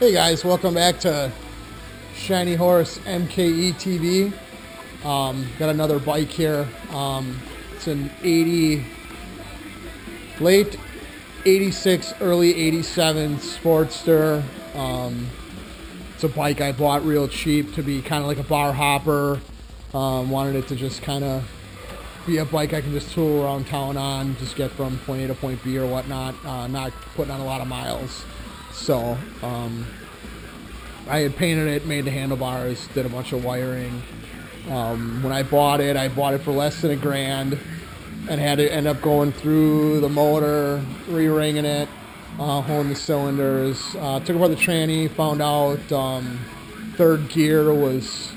Hey guys, welcome back to Shiny Horse MKE TV. Got another bike here. It's an late 86, early 87 Sportster. It's a bike I bought real cheap to be kind of like a bar hopper. Wanted it to just kind of be a bike I can just tool around town on, just get from point A to point B or whatnot, not putting on a lot of miles. So I had painted it, made the handlebars, did a bunch of wiring. When I bought it for less than $1,000 and had to end up going through the motor, re-ringing it, holding the cylinders. Took apart the tranny, found out third gear was,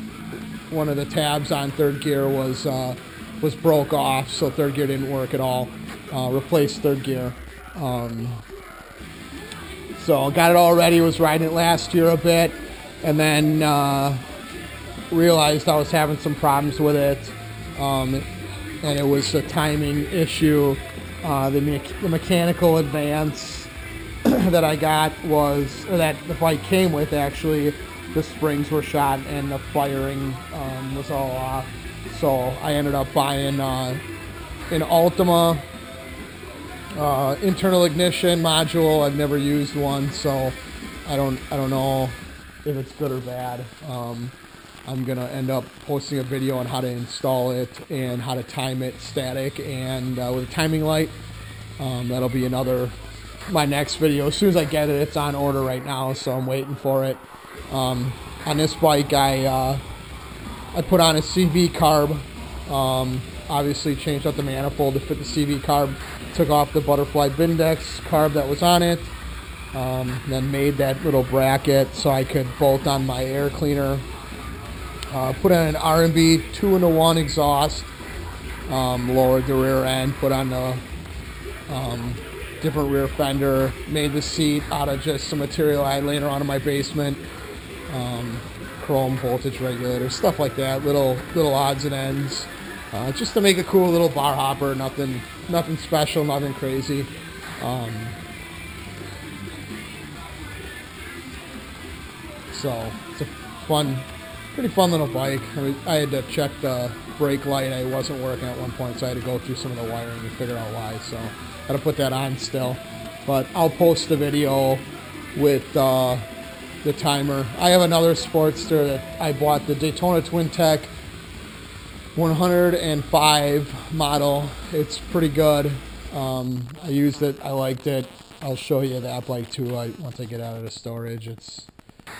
one of the tabs on third gear was broke off, so third gear didn't work at all. Replaced third gear. So got it all ready, was riding it last year a bit, and then realized I was having some problems with it, and it was a timing issue. The mechanical advance that I got was, or that the bike came with actually, the springs were shot and the firing was all off. So I ended up buying an Ultima internal ignition module. I've never used one, so I don't know if it's good or bad. I'm gonna end up posting a video on how to install it and how to time it static and with a timing light. That'll be my next video. As soon as I get it, it's on order right now, so I'm waiting for it. On this bike, I put on a CV carb. Obviously changed out the manifold to fit the CV carb. Took off the butterfly Bindex carb that was on it. Then made that little bracket so I could bolt on my air cleaner. Put on an R&B 2-in-1 exhaust. Lowered the rear end. Put on the different rear fender. Made the seat out of just some material I had laying around in my basement. Chrome voltage regulator, stuff like that. Little odds and ends. Just to make a cool little bar hopper. Nothing special, nothing crazy. So it's a pretty fun little bike. I had to check the brake light. I wasn't working at one point, so I had to go through some of the wiring and figure out why. So I got to put that on still. But I'll post the video with the timer. I have another Sportster that I bought, the Daytona Twin Tech 105 model. It's pretty good. I used it. I liked it. I'll show you that bike too once I get out of the storage. It's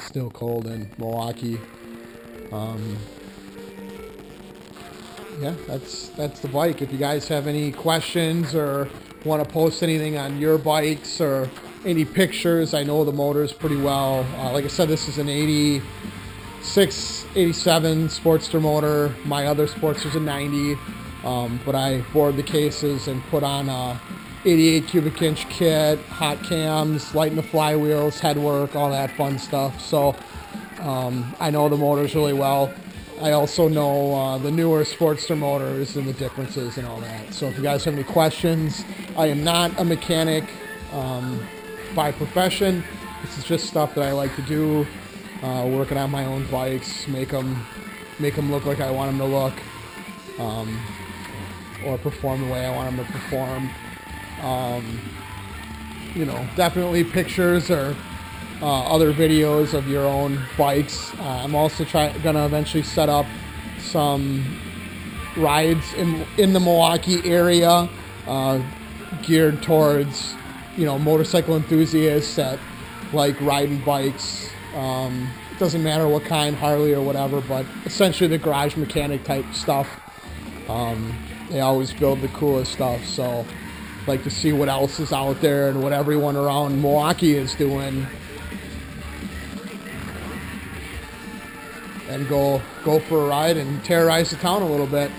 still cold in Milwaukee. Yeah, that's the bike. If you guys have any questions or want to post anything on your bikes or any pictures, I know the motors pretty well. Like I said, this is an 86, 87 Sportster motor. My other Sportster's a 90, but I bored the cases and put on a 88 cubic inch kit, hot cams, lighting the flywheels, headwork, all that fun stuff. So I know the motors really well. I also know the newer Sportster motors and the differences and all that. So if you guys have any questions, I am not a mechanic by profession. This is just stuff that I like to do, working on my own bikes, make them look like I want them to look, or perform the way I want them to perform. Definitely pictures or other videos of your own bikes. I'm also gonna eventually set up some rides in the Milwaukee area, geared towards motorcycle enthusiasts that like riding bikes. It doesn't matter what kind, Harley or whatever, but essentially the garage mechanic type stuff. They always build the coolest stuff, so like to see what else is out there and what everyone around Milwaukee is doing, and go for a ride and terrorize the town a little bit.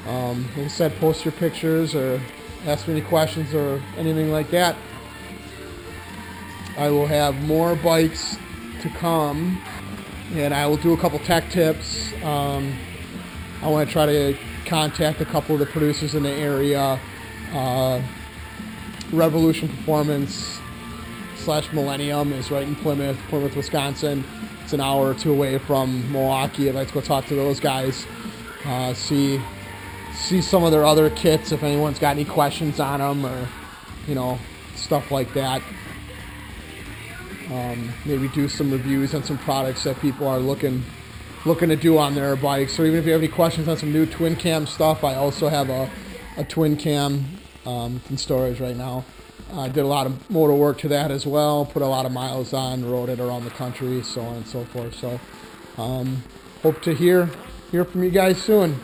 Like I said, post your pictures or ask me any questions or anything like that. I will have more bikes to come, and I will do a couple tech tips. I want to try to contact a couple of the producers in the area. Revolution Performance Millennium is right in Plymouth, Wisconsin. It's an hour or two away from Milwaukee. I'd like to go talk to those guys, see some of their other kits if anyone's got any questions on them, or stuff like that. Maybe do some reviews on some products that people are looking to do on their bikes. Or even if you have any questions on some new twin cam stuff, I also have a twin cam in storage right now. I did a lot of motor work to that as well, put a lot of miles on, rode it around the country, so on and so forth. So hope to hear from you guys soon.